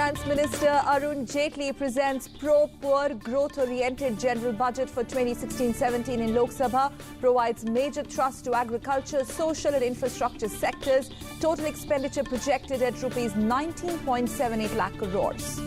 Finance Minister Arun Jaitley presents pro-poor, growth-oriented general budget for 2016-17 in Lok Sabha, provides major thrust to agriculture, social and infrastructure sectors. Total expenditure projected at rupees 19.78 lakh crores.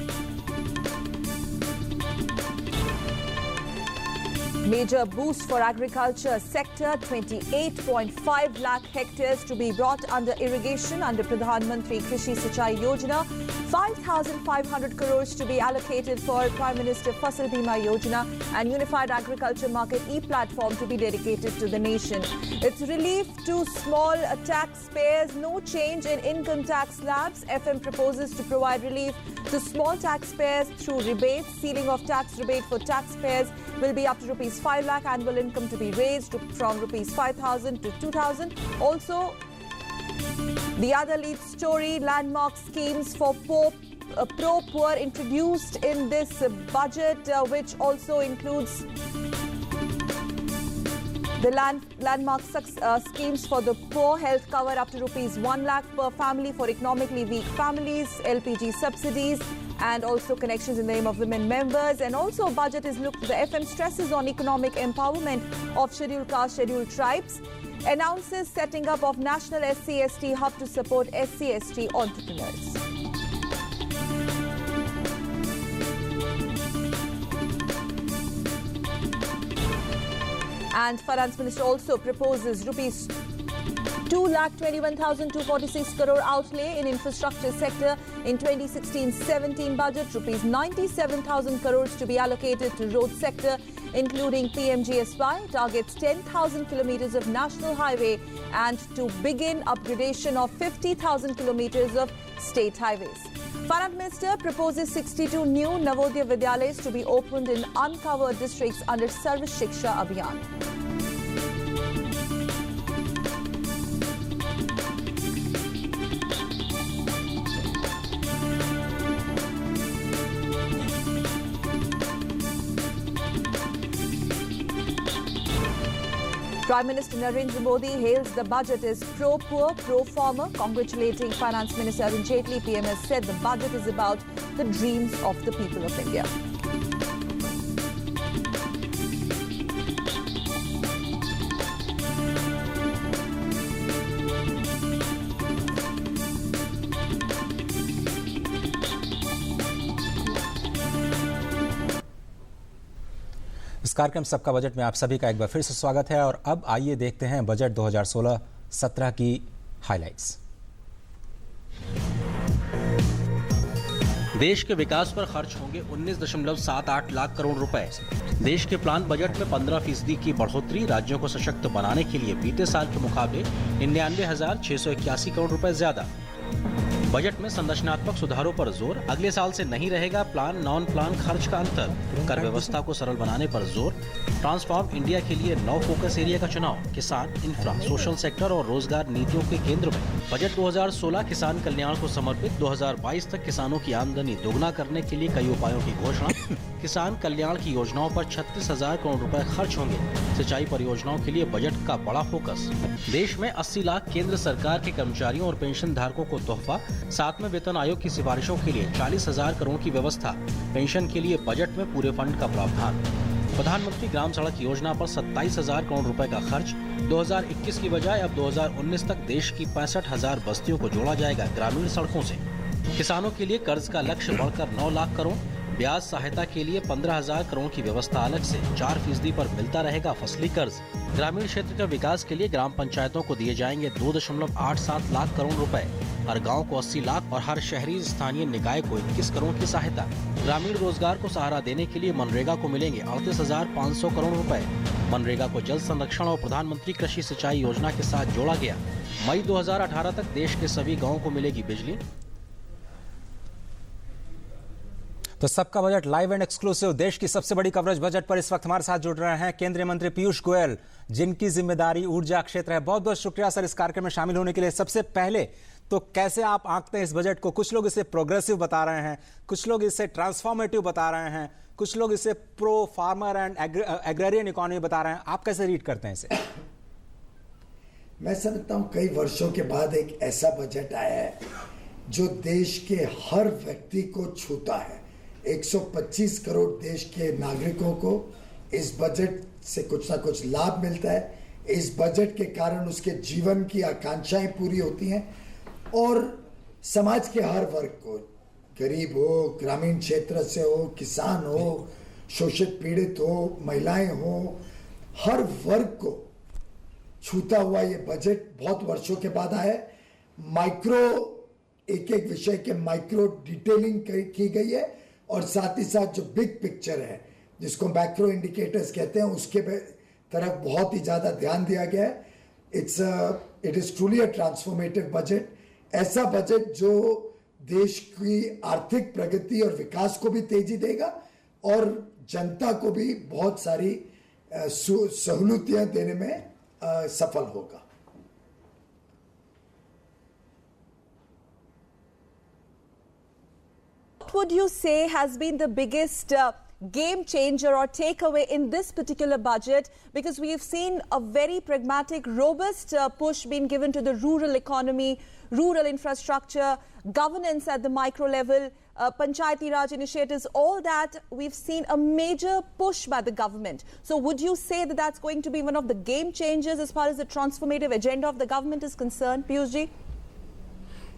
Major boost for agriculture sector, 28.5 lakh hectares to be brought under irrigation under Pradhan Mantri Krishi Sinchai Yojana. 5,500 crores to be allocated for Prime Minister Fasal Bima Yojana and Unified Agriculture Market e-platform to be dedicated to the nation. It's relief to small taxpayers, no change in income tax slabs. FM proposes to provide relief to small taxpayers through rebates. Ceiling of tax rebate for taxpayers will be up to rupees 5 lakh. Annual income to be raised from rupees 5,000 to 2,000. Also, the other lead story, landmark schemes for pro-poor introduced in this budget, which also includes the landmark schemes for the poor, health cover up to rupees 1 lakh per family for economically weak families, LPG subsidies, and also connections in the name of women members. And also budget is looked, the FM stresses on economic empowerment of scheduled caste, scheduled tribes. Announces setting up of National SC/ST hub to support SC/ST entrepreneurs. And Finance Minister also proposes rupees 2,21,246 crore outlay in infrastructure sector in 2016-17 budget. Rupees 97,000 crores to be allocated to road sector, including PMGSY, targets 10,000 kilometers of national highway and to begin upgradation of 50,000 kilometers of state highways. Finance Minister proposes 62 new Navodaya Vidyalayas to be opened in uncovered districts under Sarv Shiksha Abhiyan. Prime Minister Narendra Modi hails the budget as pro-poor, pro-farmer, congratulating Finance Minister Arun Jaitley. PM has said the budget is about the dreams of the people of India. इस कार्यक्रम सबका budget में आप सभी का एक बार फिर से स्वागत है और अब आइए देखते हैं बजट 2016-17 की हाइलाइट्स। देश के विकास पर खर्च होंगे 19.78 लाख करोड़ रुपए। देश के प्लान बजट में 15% की बढ़ोतरी, राज्यों को सशक्त बनाने के लिए बीते साल के मुकाबले 99,681 करोड़ रुपए ज्यादा। बजट में संरचनात्मक सुधारों पर जोर, अगले साल से नहीं रहेगा प्लान नॉन प्लान खर्च का अंतर, कर व्यवस्था को सरल बनाने पर जोर, ट्रांसफॉर्म इंडिया के लिए 9 फोकस एरिया का चुनाव, किसान, इंफ्रा, सोशल सेक्टर और रोजगार नीतियों के केंद्र में। बजट 2016 किसान कल्याण को समर्पित, 2022 तक किसानों की आमदनी दोगुना करने के लिए कई उपायों की घोषणा। किसान कल्याण की योजनाओं पर 36,000 करोड़ रुपए खर्च होंगे। सिंचाई परियोजनाओं के लिए बजट का बड़ा फोकस। देश में 80 लाख केंद्र सरकार के कर्मचारियों और पेंशन धारकों को तोहफा। 7वें वेतन आयोग की सिफारिशों के लिए 40,000 करोड़ की व्यवस्था। पेंशन के लिए बजट में पूरे फंड का प्रावधान। प्रधानमंत्री ग्राम सड़क योजना पर 27,000 करोड़ रुपए का खर्च। 2021 की बजाय अब 2019 तक देश की 65,000 बस्तियों को जोड़ा जाएगा ग्रामीण सड़कों से। किसानों के लिए कर्ज का लक्ष्य बढ़कर 9 लाख करोड़। ब्याज सहायता के लिए 15,000 करोड़ की व्यवस्था अलग से। 4% पर मिलता रहेगा फसली कर्ज। ग्रामीण क्षेत्र के विकास के लिए ग्राम पंचायतों को दिए जाएंगे 2.87 लाख करोड़ रुपए। हर गांव को 80 लाख और हर शहरी स्थानीय निकाय को 21 करोड़ की सहायता। ग्रामीण रोजगार को सहारा देने के लिए मनरेगा को मिलेंगे 38,500 करोड़ रुपए। मनरेगा को जल संरक्षण और प्रधानमंत्री कृषि सिंचाई योजना के साथ जोड़ा गया। मई 2018 तक देश के सभी गाँवों को मिलेगी बिजली। तो सबका बजट लाइव एंड एक्सक्लूसिव, देश की सबसे बड़ी कवरेज बजट पर इस वक्त हमारे साथ जुड़ रहे हैं केंद्रीय मंत्री पीयूष गोयल, जिनकी जिम्मेदारी ऊर्जा क्षेत्र है। बहुत बहुत शुक्रिया सर इस कार्यक्रम में शामिल होने के लिए। सबसे पहले तो कैसे आप आंकते हैं इस बजट को? कुछ लोग इसे प्रोग्रेसिव बता रहे हैं, कुछ लोग इसे ट्रांसफॉर्मेटिव बता रहे हैं, कुछ लोग इसे pro farmer and agrarian economy बता रहे हैं। आप कैसे रीड करते हैं इसे? मैं समझता हूं कई वर्षों के बाद एक ऐसा बजट आया है जो देश के हर व्यक्ति को छूता है। 125 करोड़ देश के नागरिकों को इस बजट से कुछ ना कुछ लाभ मिलता है। इस बजट के कारण उसके जीवन की आकांक्षाएं पूरी होती हैं और समाज के हर वर्ग को, गरीब हो, ग्रामीण क्षेत्र से हो, किसान हो, शोषित पीड़ित हो, महिलाएं हो, हर वर्ग को छूता हुआ ये बजट बहुत वर्षों के बाद आया है। एक एक विषय के माइक्रो डिटेलिंग की गई है और साथ ही साथ जो बिग पिक्चर है, जिसको मैक्रो इंडिकेटर्स कहते हैं, उसके तरफ बहुत ही ज्यादा ध्यान दिया गया है। It is truly a transformative budget, ऐसा बजट जो देश की आर्थिक प्रगति और विकास को भी तेजी देगा और जनता को भी बहुत सारी सहूलियतें देने में सफल होगा। What would you say has been the biggest game changer or takeaway in this particular budget? Because we have seen a very pragmatic, robust push being given to the rural economy, rural infrastructure, governance at the micro level, Panchayati Raj initiatives, all that. We've seen a major push by the government. So would you say that that's going to be one of the game changers as far as the transformative agenda of the government is concerned, Piyush ji?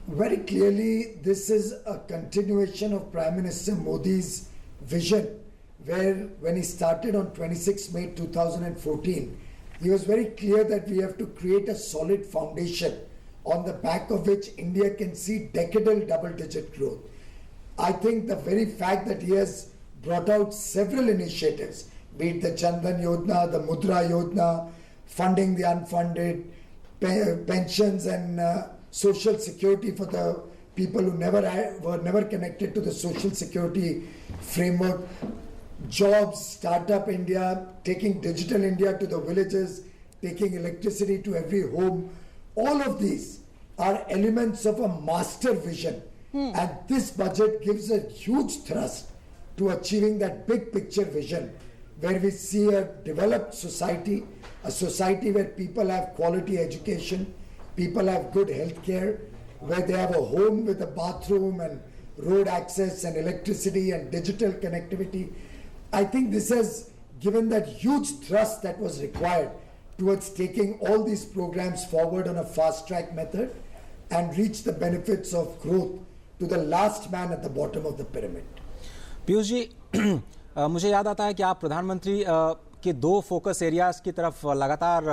Very clearly, this is a continuation of Prime Minister Modi's vision, where when he started on 26 May 2014, he was very clear that we have to create a solid foundation on the back of which India can see decadal double-digit growth. I think the very fact that he has brought out several initiatives, be it the Jan Dhan Yojana, the Mudra Yojana, funding the unfunded, pensions and social security for the people who were never connected to the social security framework, jobs, startup India, taking digital India to the villages, taking electricity to every home. All of these are elements of a master vision. And this budget gives a huge thrust to achieving that big picture vision, where we see a developed society, a society where people have quality education, people have good health care, where they have a home with a bathroom and road access and electricity and digital connectivity. I think this has given that huge thrust that was required towards taking all these programs forward on a fast track method and reach the benefits of growth to the last man at the bottom of the pyramid. Piyush ji, मुझे याद आता है कि आप प्रधानमंत्री के दो focus areas की तरफ लगातार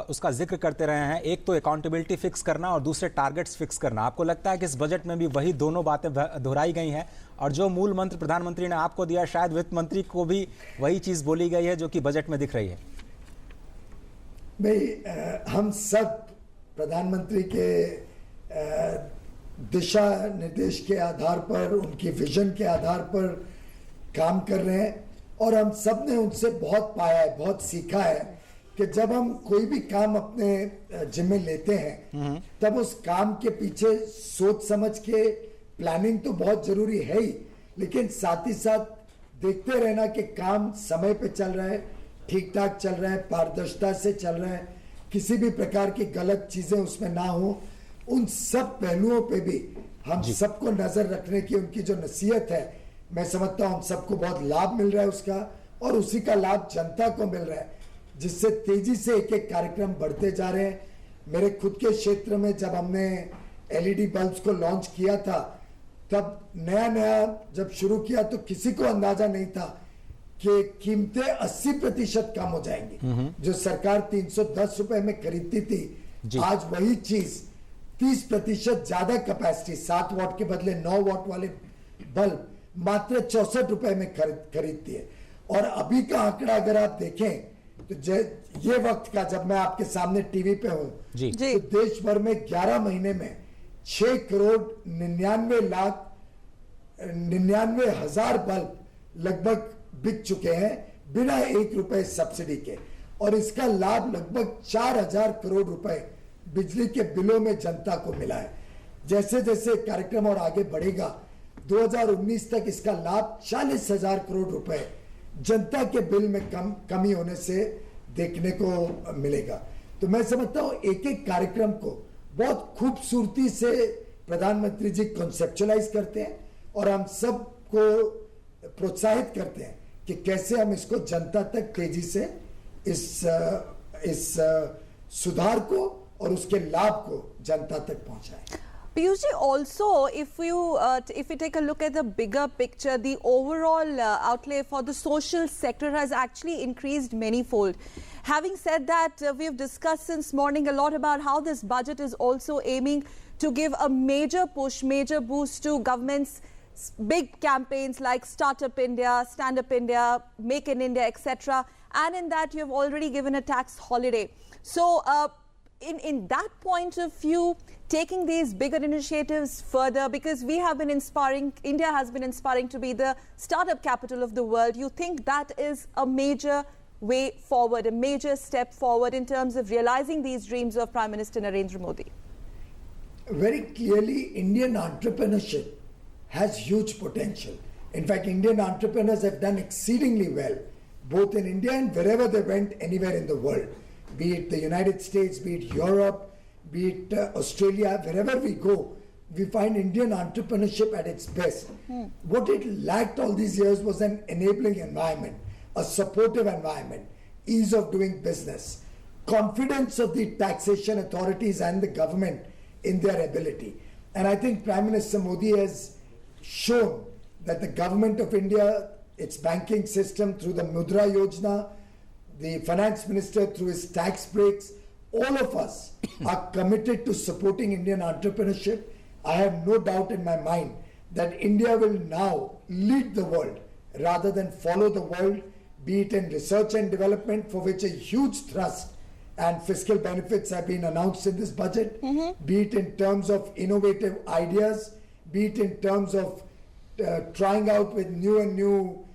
उसका जिक्र करते रहे हैं। एक तो अकाउंटेबिलिटी फिक्स करना और दूसरे टारगेट्स फिक्स करना। आपको लगता है कि इस बजट में भी वही दोनों बातें दोहराई गई हैं और जो मूल मंत्र प्रधानमंत्री ने आपको दिया, शायद वित्त मंत्री को भी वही चीज बोली गई है जो कि बजट में दिख रही है? भाई, हम सब प्रधानमंत्री के दिशा निर्देश के आधार पर, उनकी विजन के आधार पर काम कर रहे हैं और हम सब ने उनसे बहुत पाया है, बहुत सीखा है कि जब हम कोई भी काम अपने जिम्मे लेते हैं तब उस काम के पीछे सोच समझ के प्लानिंग तो बहुत जरूरी है ही, लेकिन साथ ही साथ देखते रहना कि काम समय पे चल रहा है, ठीक ठाक चल रहा है, पारदर्शिता से चल रहा है, किसी भी प्रकार की गलत चीजें उसमें ना हो। उन सब पहलुओं पे भी हम सबको नजर रखने की उनकी जो नसीहत है, मैं समझता हूं हम सबको बहुत लाभ मिल रहा है उसका, और उसी का लाभ जनता को मिल रहा है, जिससे तेजी से एक एक कार्यक्रम बढ़ते जा रहे हैं। मेरे खुद के क्षेत्र में जब हमने एलईडी बल्ब्स को लॉन्च किया था, तब नया जब शुरू किया तो किसी को अंदाजा नहीं था कि कीमतें 80% कम हो जाएंगी। जो सरकार 310 रुपए में खरीदती थी, आज वही चीज 30% ज्यादा कैपेसिटी, 7 वॉट के बदले 9 वॉट वाले बल्ब मात्र 64 रुपए में खरीदती है। और अभी का आंकड़ा अगर आप देखें तो ये वक्त का, जब मैं आपके सामने टीवी पे हूं, तो देश भर में 11 महीने में 6,99,00,000 बल्ब लगभग बिक चुके हैं बिना 1 रुपए सब्सिडी के, और इसका लाभ लगभग 4,000 करोड़ रुपए बिजली के बिलों में जनता को मिला है। जैसे जैसे कार्यक्रम और आगे बढ़ेगा, 2019 तक इसका लाभ 40,000 करोड़ रुपए जनता के बिल में कमी होने से देखने को मिलेगा। तो मैं समझता हूं एक एक कार्यक्रम को बहुत खूबसूरती से प्रधानमंत्री जी कॉन्सेप्चुअलाइज करते हैं और हम सबको प्रोत्साहित करते हैं कि कैसे हम इसको जनता तक तेजी से इस सुधार को और उसके लाभ को जनता तक पहुंचाएं। Piyush ji, also, if we take a look at the bigger picture, the overall outlay for the social sector has actually increased manyfold. Having said that, we have discussed since morning a lot about how this budget is also aiming to give a major push, major boost to government's big campaigns like Startup India, Stand Up India, Make in India, etc. And in that, you have already given a tax holiday. So, in that point of view, taking these bigger initiatives further, because we have been inspiring, India has been inspiring to be the startup capital of the world, you think that is a major way forward, a major step forward in terms of realizing these dreams of Prime Minister Narendra Modi? Very clearly, Indian entrepreneurship has huge potential. In fact, Indian entrepreneurs have done exceedingly well, both in India and wherever they went anywhere in the world. Be it the United States, be it Europe, be it Australia, wherever we go, we find Indian entrepreneurship at its best. What it lacked all these years was an enabling environment, a supportive environment, ease of doing business, confidence of the taxation authorities and the government in their ability. And I think Prime Minister Modi has shown that the government of India, its banking system through the Mudra Yojana, the finance minister through his tax breaks, all of us are committed to supporting Indian entrepreneurship. I have no doubt in my mind that India will now lead the world rather than follow the world, be it in research and development, for which a huge thrust and fiscal benefits have been announced in this budget, be it in terms of innovative ideas, be it in terms of trying out with new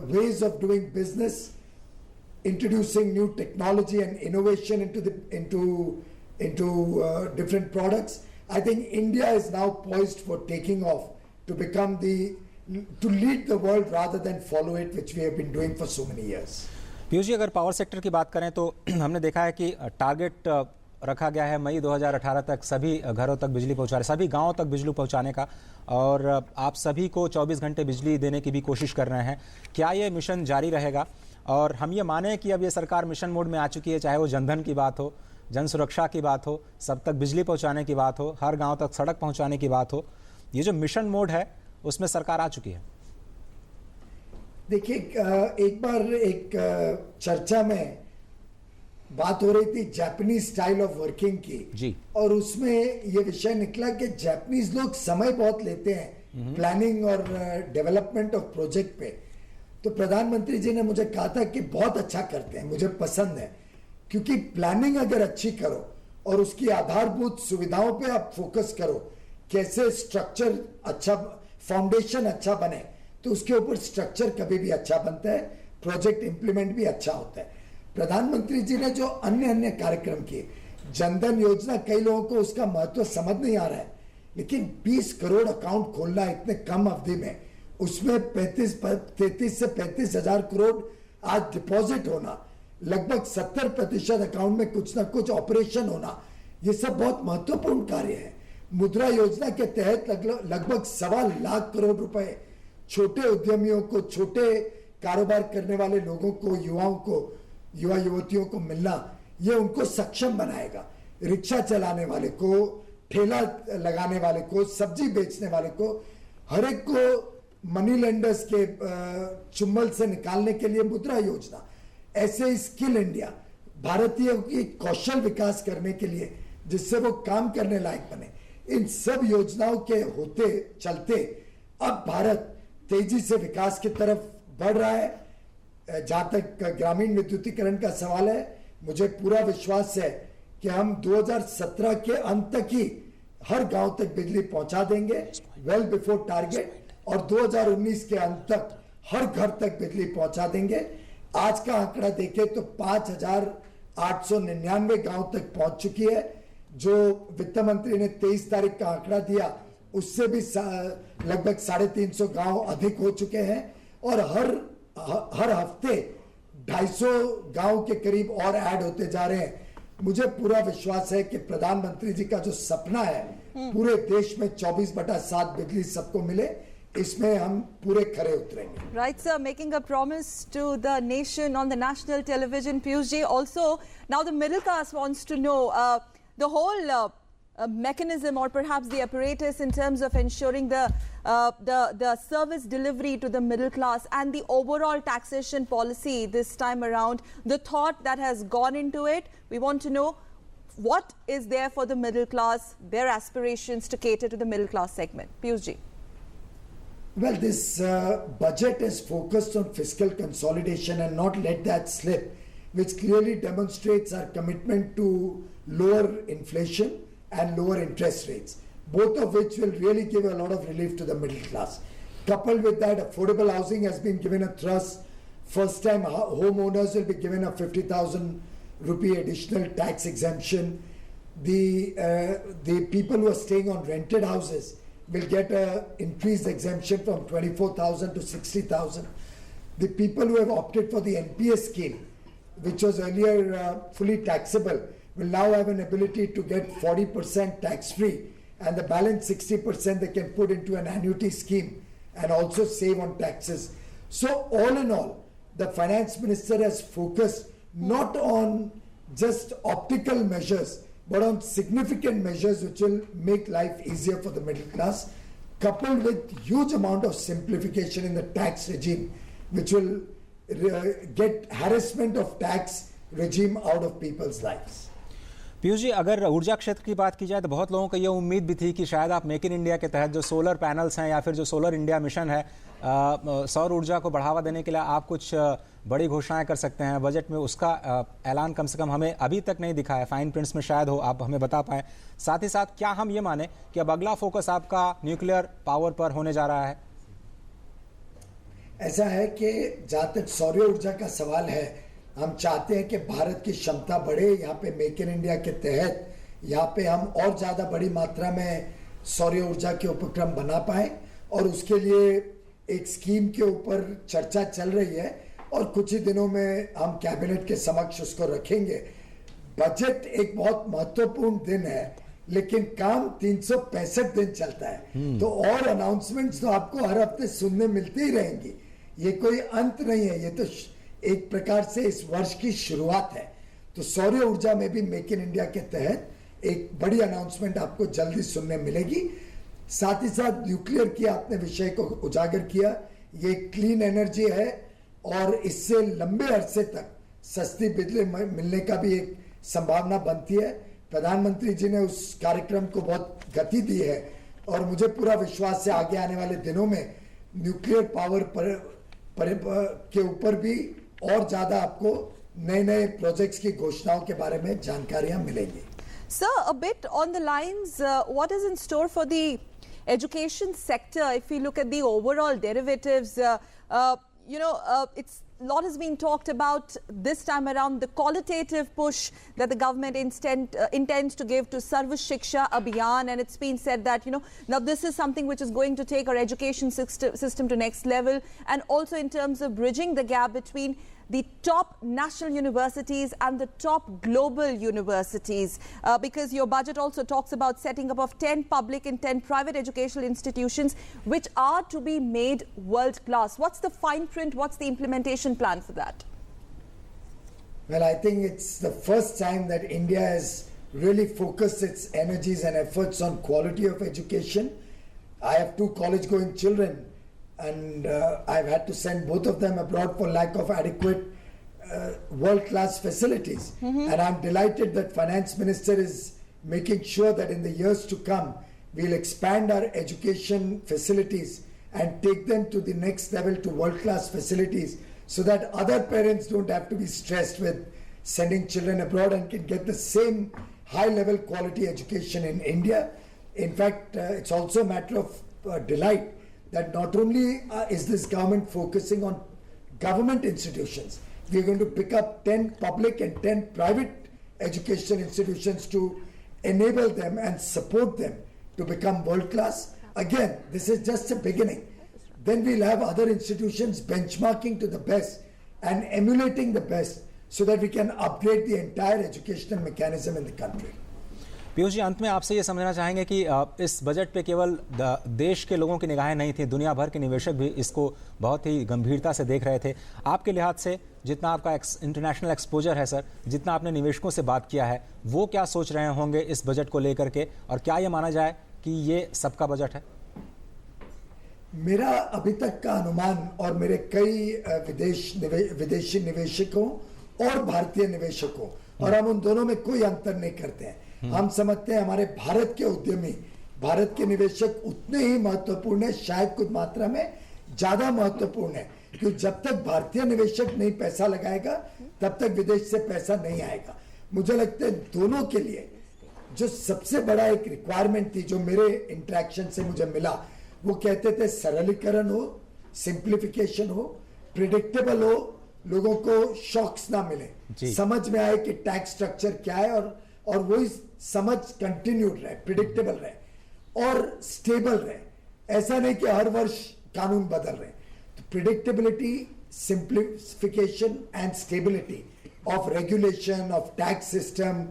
ways of doing business, introducing new technology and innovation into different products. I think India is now poised for taking off to lead the world rather than follow it, which we have been doing for so many years. Piyush ji, अगर power sector की बात करें तो हमने देखा है कि target रखा गया है मई 2018 तक सभी घरों तक बिजली पहुंचाने, सभी गांवों तक बिजली पहुंचाने का, और आप सभी को 24 घंटे बिजली देने की भी कोशिश कर रहे हैं। क्या ये मिशन जारी रहेगा? और हम ये माने कि अब ये सरकार मिशन मोड में आ चुकी है, चाहे वो जनधन की बात हो, जन सुरक्षा की बात हो, सब तक बिजली पहुंचाने की बात हो, हर गांव तक सड़क पहुंचाने की बात हो, ये जो मिशन मोड है उसमें सरकार आ चुकी है। देखिए, एक बार एक चर्चा में बात हो रही थी जापानीज स्टाइल ऑफ वर्किंग की जी, और उसमें ये विषय निकला कि जापानीज लोग समय बहुत लेते हैं प्लानिंग और डेवलपमेंट ऑफ प्रोजेक्ट पे। तो प्रधानमंत्री जी ने मुझे कहा था कि बहुत अच्छा करते हैं, मुझे पसंद है, क्योंकि प्लानिंग अगर अच्छी करो और उसकी आधारभूत सुविधाओं पे आप फोकस करो, कैसे स्ट्रक्चर अच्छा, फाउंडेशन अच्छा बने, तो उसके ऊपर स्ट्रक्चर कभी भी अच्छा बनता है, प्रोजेक्ट इंप्लीमेंट भी अच्छा होता है। प्रधानमंत्री जी ने जो अन्य कार्यक्रम किए, जनधन योजना, कई लोगों को उसका महत्व समझ नहीं आ रहा है, लेकिन 20 करोड़ अकाउंट खोलना इतने कम अवधि में, उसमें 33 से 35 हजार करोड़ आज डिपॉजिट होना, लगभग 70% अकाउंट में कुछ ना कुछ ऑपरेशन होना, ये सब बहुत महत्वपूर्ण कार्य है। मुद्रा योजना के तहत लगभग 1.25 लाख करोड़ रुपए छोटे उद्यमियों को, छोटे कारोबार करने वाले लोगों को, युवाओं को, युवा युवतियों को मिलना, ये उनको सक्षम बनाएगा। रिक्शा चलाने वाले को, ठेला लगाने वाले को, सब्जी बेचने वाले को, हर एक को मनी लेंडर्स के चुम्बल से निकालने के लिए मुद्रा योजना, ऐसे स्किल इंडिया, भारतीयों की कौशल विकास करने के लिए जिससे वो काम करने लायक बने, इन सब योजनाओं के होते चलते अब भारत तेजी से विकास की तरफ बढ़ रहा है। जहां तक ग्रामीण विद्युतीकरण का सवाल है, मुझे पूरा विश्वास है कि हम 2017 के अंत तक ही हर गांव तक बिजली पहुंचा देंगे, वेल बिफोर टारगेट, और 2019 के अंत तक हर घर तक बिजली पहुंचा देंगे। आज का आंकड़ा देखें तो 5,899 गांव तक पहुंच चुकी है। जो वित्त मंत्री ने 23 तारीख का आंकड़ा दिया, उससे भी लगभग 350 गांव अधिक हो चुके हैं, और हर हफ्ते 250 गांव के करीब और ऐड होते जा रहे हैं। मुझे पूरा विश्वास है कि प्रधानमंत्री जी का जो सपना है पूरे देश में 24/7 बिजली सबको मिले, इसमें हम पूरे खरे उतरेंगे. Right, sir. Making a promise to the nation on the national television, Piyush ji. Also, now the middle class wants to know the whole mechanism, or perhaps the apparatus, in terms of ensuring the service delivery to the middle class and the overall taxation policy this time around. The thought that has gone into it. We want to know what is there for the middle class, their aspirations to cater to the middle class segment. Piyush ji. Well, this budget is focused on fiscal consolidation and not let that slip, which clearly demonstrates our commitment to lower inflation and lower interest rates, both of which will really give a lot of relief to the middle class. Coupled with that, affordable housing has been given a thrust. First time homeowners will be given a 50,000 rupee additional tax exemption. The people who are staying on rented houses will get a increased exemption from 24,000 to 60,000. The people who have opted for the NPS scheme, which was earlier fully taxable, will now have an ability to get 40% tax-free, and the balance 60% they can put into an annuity scheme and also save on taxes. So all in all, the finance minister has focused not on just optical measures, but on significant measures which will make life easier for the middle class, coupled with huge amount of simplification in the tax regime, which will get harassment of tax regime out of people's lives. Piyush ji, अगर ऊर्जा क्षेत्र की बात की जाए तो बहुत लोगों को ये उम्मीद भी थी कि शायद आप मेक इन इंडिया के तहत जो सोलर पैनल्स हैं या फिर जो सोलर इंडिया मिशन है, सौर ऊर्जा को बढ़ावा देने के लिए आप कुछ बड़ी घोषणाएं कर सकते हैं बजट में. उसका ऐलान कम से कम हमें अभी तक नहीं दिखा है. फाइन प्रिंट्स में शायद हो, आप हमें बता पाएं. साथ ही साथ क्या हम ये माने कि अब अगला फोकस आपका न्यूक्लियर पावर पर होने जा रहा है? ऐसा है कि जहाँ तक सौर ऊर्जा का सवाल है, हम चाहते हैं कि भारत की क्षमता बढ़े. यहाँ पे मेक इन इंडिया के तहत यहाँ पे हम और ज़्यादा बड़ी मात्रा में सौर ऊर्जा के उपक्रम बना पाएँ, और उसके लिए एक स्कीम के ऊपर चर्चा चल रही है और कुछ ही दिनों में हम कैबिनेट के समक्ष उसको रखेंगे. बजट एक बहुत महत्वपूर्ण दिन है, लेकिन काम 365 दिन चलता है, तो और अनाउंसमेंट्स तो आपको हर हफ्ते सुनने मिलती ही रहेंगी. ये कोई अंत नहीं है, ये तो एक प्रकार से इस वर्ष की शुरुआत है. तो सौर ऊर्जा में भी मेक इन इंडिया के तहत एक बड़ी अनाउंसमेंट आपको जल्दी सुनने मिलेगी. साथ ही साथ न्यूक्लियर की आपने विषय को उजागर किया. ये क्लीन एनर्जी है और इससे लंबे अरसे तक सस्ती बिजली मिलने का भी एक संभावना बनती है. प्रधानमंत्री जी ने उस कार्यक्रम को बहुत गति दी है और मुझे पूरा विश्वास है आगे आने वाले दिनों में न्यूक्लियर पावर के ऊपर भी और ज्यादा आपको नए नए प्रोजेक्ट्स की घोषणाओं के बारे में जानकारियां मिलेंगी. Sir, a bit on the lines, what is in store for the education sector? If we look at the overall derivatives, it's a lot has been talked about this time around, the qualitative push that the government intends to give to Sarva Shiksha Abhiyan, and it's been said that, now this is something which is going to take our education system to next level, and also in terms of bridging the gap between the top national universities and the top global universities, because your budget also talks about setting up of 10 public and 10 private educational institutions which are to be made world class. What's the fine print? What's the implementation plan for that? Well, I think it's the first time that India has really focused its energies and efforts on quality of education. I have 2 college-going children, and I've had to send both of them abroad for lack of adequate world-class facilities. And I'm delighted that Finance Minister is making sure that in the years to come, we'll expand our education facilities and take them to the next level to world-class facilities, so that other parents don't have to be stressed with sending children abroad and can get the same high-level quality education in India. In fact, it's also a matter of delight that not only is this government focusing on government institutions, we're going to pick up 10 public and 10 private education institutions to enable them and support them to become world class. Again, this is just a beginning. Then we'll have other institutions benchmarking to the best and emulating the best, so that we can upgrade the entire educational mechanism in the country. Piyush ji, अंत में आपसे ये समझना चाहेंगे कि इस budget पे केवल देश के लोगों की निगाहें नहीं थी, दुनिया भर के निवेशक भी इसको बहुत ही गंभीरता से देख रहे थे। आपके लिहाज से जितना आपका इंटरनेशनल एक्सपोजर है सर, जितना आपने निवेशकों से बात किया है, वो क्या सोच रहे होंगे इस बजट को लेकर के, और क्या ये माना जाए कि ये सबका बजट है? मेरा अभी तक का अनुमान और मेरे कई विदेशी निवेशकों और भारतीय निवेशकों, और हम उन दोनों में कोई अंतर नहीं करते हैं। हम समझते हैं हमारे भारत के उद्यमी, भारत के निवेशक उतने ही महत्वपूर्ण है, शायद कुछ मात्रा में ज्यादा महत्वपूर्ण है, क्योंकि जब तक भारतीय निवेशक नहीं पैसा लगाएगा तब तक विदेश से पैसा नहीं आएगा। मुझे लगता है दोनों के लिए जो सबसे बड़ा एक रिक्वायरमेंट थी, जो मेरे इंटरेक्शन से मुझे मिला, वो कहते थे सरलीकरण हो, सिंप्लीफिकेशन हो, प्रिडिक्टेबल हो, लोगों को शॉक्स ना मिले, समझ में आए कि टैक्स स्ट्रक्चर क्या है, और वही समझ कंटिन्यूड रहे, प्रिडिक्टेबल रहे और स्टेबल रहे। ऐसा नहीं कि हर वर्ष कानून बदल रहे। तो predictability, simplification and stability of regulation, of tax system,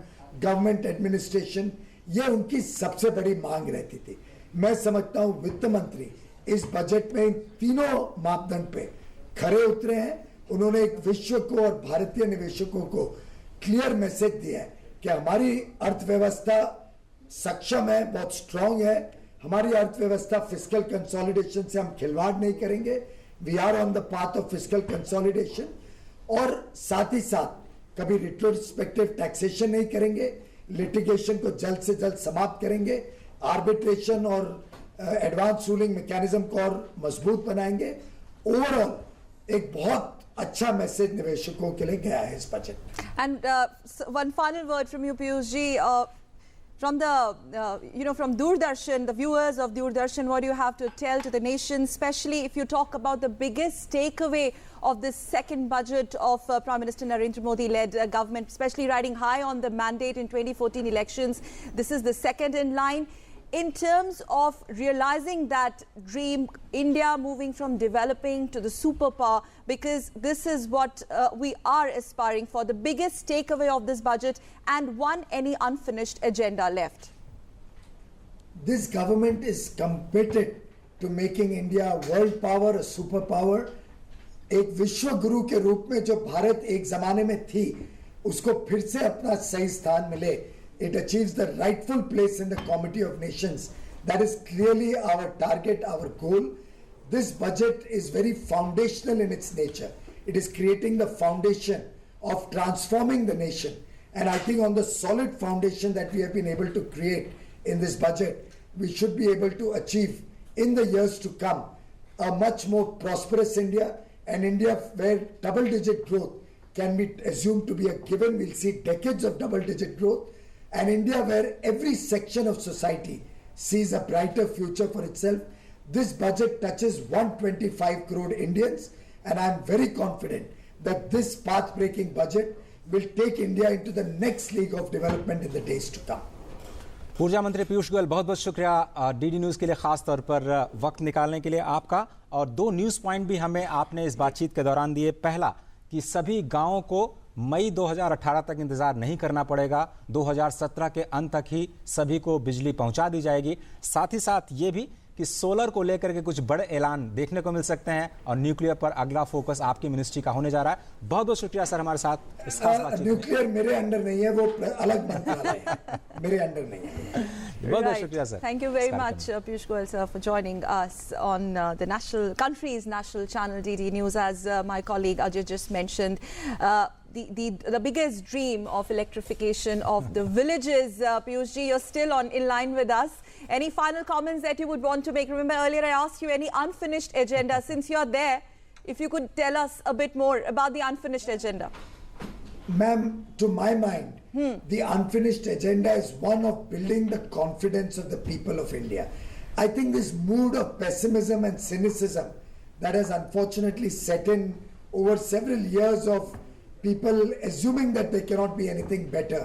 government administration, ये उनकी सबसे बड़ी मांग रहती थी। मैं समझता हूं वित्त मंत्री इस बजट में इन तीनों मापदंड पे खरे उतरे हैं। उन्होंने एक विश्व को और भारतीय निवेशकों को क्लियर मैसेज दिया है कि हमारी अर्थव्यवस्था सक्षम है, बहुत स्ट्रांग है। हमारी अर्थव्यवस्था फिस्कल कंसोलिडेशन से हम खिलवाड़ नहीं करेंगे। We are on the path of fiscal consolidation, और साथ ही साथ कभी रिट्रोस्पेक्टिव टैक्सेशन नहीं करेंगे, लिटिगेशन को जल्द से जल्द समाप्त करेंगे, आर्बिट्रेशन और एडवांस रूलिंग मैकेनिज्म को और मजबूत बनाएंगे। ओवरऑल एक बहुत अच्छा मैसेज निवेशकों के लिए गया है इस बजट में। And one final word from you Piyush ji, from the from Doordarshan, the viewers of Doordarshan, what do you have to tell to the nation, especially if you talk about the biggest takeaway of this second budget of Prime Minister Narendra Modi led government, especially riding high on the mandate in 2014 elections? This is the second in line. In terms of realizing that dream, India moving from developing to the superpower, because this is what we are aspiring for, the biggest takeaway of this budget, and any unfinished agenda left? This government is committed to making India a world power, a superpower. एक विश्व गुरु के रूप में जो भारत एक जमाने में थी, उसको फिर से अपना सही स्थान मिले. It achieves the rightful place in the Committee of Nations. That is clearly our target, our goal. This budget is very foundational in its nature. It is creating the foundation of transforming the nation. And I think on the solid foundation that we have been able to create in this budget, we should be able to achieve in the years to come a much more prosperous India, an India where double-digit growth can be assumed to be a given. We'll see decades of double-digit growth. An India where every section of society sees a brighter future for itself. This budget touches 125 crore Indians, and I am very confident that this path-breaking budget will take India into the next league of development in the days to come. ऊर्जा मंत्री पीयूष गोयल, बहुत बहुत शुक्रिया DD news के लिए खास तौर पर वक्त निकालने के लिए आपका। और दो न्यूज़ पॉइंट भी हमें आपने इस बातचीत के दौरान दिए। पहला कि सभी गांवों को मई 2018 तक इंतजार नहीं करना पड़ेगा, 2017 के अंत तक ही सभी को बिजली पहुंचा दी जाएगी। साथ ही साथ ये भी कि सोलर को लेकर के कुछ बड़े ऐलान देखने को मिल सकते हैं, और न्यूक्लियर पर अगला फोकस आपकी मिनिस्ट्री का होने जा रहा है। बहुत बहुत शुक्रिया सर हमारे साथ इस खास बातचीत में। न्यूक्लियर मेरे अंडर नहीं है, वो अलग मंत्रालय है, मेरे अंडर नहीं है। बहुत बहुत शुक्रिया sir. Thank you very much, Piyush Goyal sir, for joining us on the country's national channel DD News. As my colleague Ajay just mentioned, the biggest dream of electrification of the villages. Piyush ji, you're still in line with us. Any final comments that you would want to make? Remember earlier I asked you any unfinished agenda. Since you're there, if you could tell us a bit more about the unfinished agenda. Ma'am, to my mind, the unfinished agenda is one of building the confidence of the people of India. I think this mood of pessimism and cynicism that has unfortunately set in over several years of people assuming that there cannot be anything better,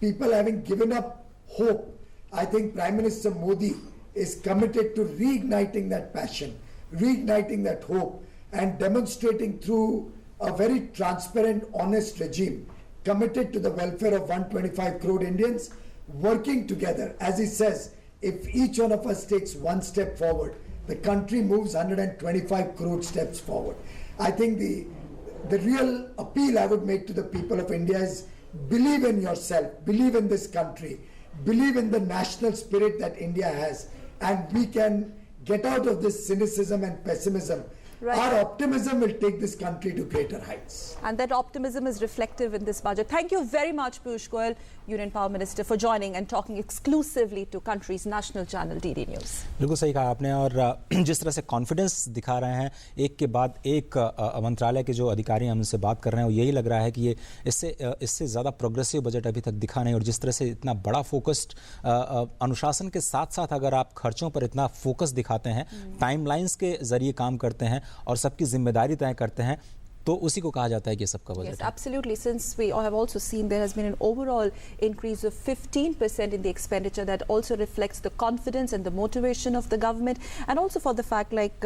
people having given up hope, I think Prime Minister Modi is committed to reigniting that passion, reigniting that hope, and demonstrating through a very transparent, honest regime committed to the welfare of 125 crore Indians, working together. As he says, if each one of us takes one step forward, the country moves 125 crore steps forward. I think the real appeal I would make to the people of India is believe in yourself, believe in this country, believe in the national spirit that India has, and we can get out of this cynicism and pessimism. Right. Our optimism will take this country to greater heights. And that optimism is reflective in this budget. Thank you very much, Piyush Goyal, Union Power Minister, for joining and talking exclusively to country's national channel DD News. बिल्कुल सही कहा आपने, और जिस तरह से confidence दिखा रहे हैं एक के बाद एक मंत्रालय के जो अधिकारी हम उनसे बात कर रहे हैं, वो यही लग रहा है कि ये इससे ज़्यादा प्रोग्रेसिव बजट अभी तक दिखा नहीं। और जिस तरह से इतना बड़ा फोकस्ड अनुशासन के साथ साथ अगर आप खर्चों पर इतना फोकस दिखाते हैं, टाइमलाइंस के जरिए काम करते हैं और सबकी जिम्मेदारी तय करते हैं, तो उसी को कहा जाता है कि सबका budget. Yes, absolutely. Since we have also seen there has been an overall increase of 15% in the expenditure, that also reflects the confidence and the motivation of the government, and also for the fact, like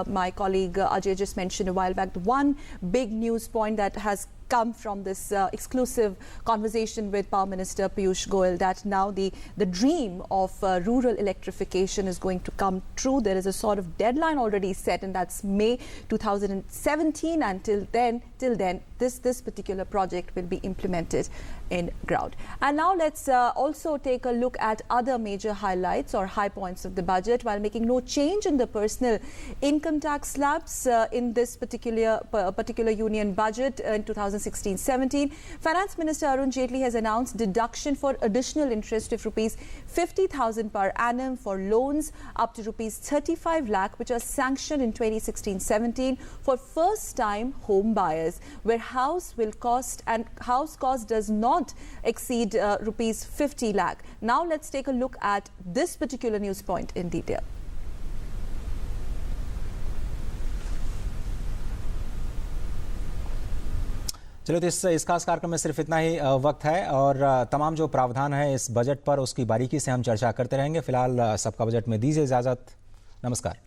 my colleague Ajay just mentioned a while back, the one big news point that has come from this exclusive conversation with Power Minister Piyush Goyal, that now the dream of rural electrification is going to come true. There is a sort of deadline already set, and that's May 2017. And till then, this particular project will be implemented in ground. And now let's also take a look at other major highlights or high points of the budget. While making no change in the personal income tax slabs in this particular union budget in 2016-17, Finance Minister Arun Jaitley has announced deduction for additional interest of rupees 50,000 per annum for loans up to rupees 35 lakh, which are sanctioned in 2016-17 for first-time home buyers, where house cost does not exceed rupees 50 lakh. Now let's take a look at this particular news point in detail. चलो, तो इस खास कार्यक्रम में सिर्फ इतना ही वक्त है, और तमाम जो प्रावधान है इस बजट पर उसकी बारीकी से हम चर्चा करते रहेंगे। फिलहाल सबका बजट में दीजिए इजाजत। नमस्कार।